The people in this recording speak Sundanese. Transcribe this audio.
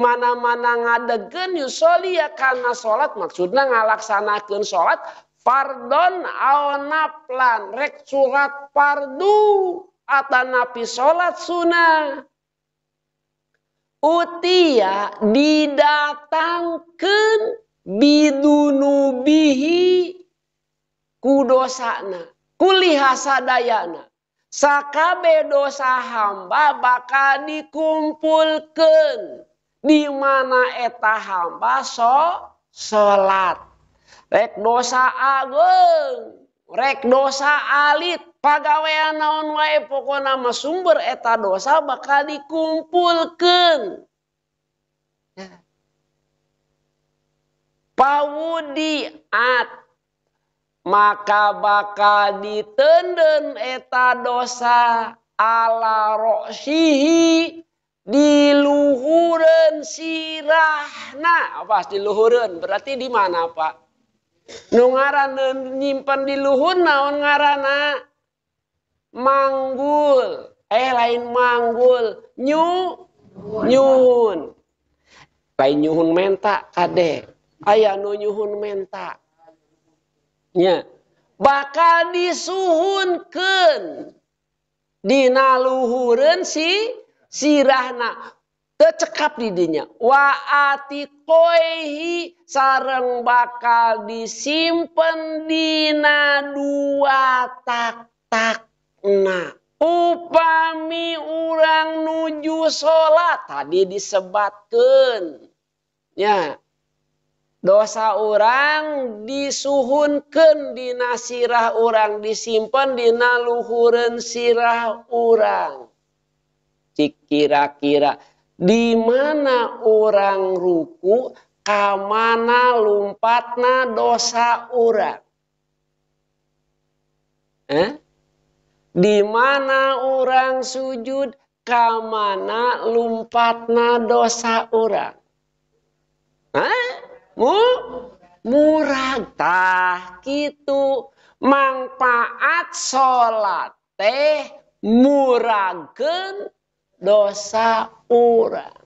mana-mana ngadegen yusoli ya kana salat maksudna ngalaksanakeun salat fardon aw naflan rek surat fardu atanapi salat sunah utia didatangkeun bidunubihi kudosana kuliha sadayana sakabe dosa hamba bakal dikumpulkeun di mana eta hamba salat rek dosa ageung rek dosa alit pagawean naon wae pokona mah sumber eta dosa bakal dikumpulkeun pawudiat maka bakal ditenden eta dosa ala roksihi diluhureun sirahna apa diluhureun berarti di mana Pak nu ngaranna nyimpen di luhur naon ngaranna manggul lain manggul nyuhun lain nyuhun menta kade aya nu nyuhun menta nya bakal disuhunkeun dina luhureun sirahna teu cekap di dinya wa atiqoihi sareng bakal disimpen dina dua tak-takna upami urang nuju salat tadi disebatkeun nya dosa orang disuhunkeun dina sirah orang disimpen dina luhureun sirah orang. Cik kira-kira di mana orang ruku kamana lumpatna dosa orang? Di mana orang sujud kamana lumpatna dosa orang? Murag tah kitu manfaat salat teh muragkeun dosa urang.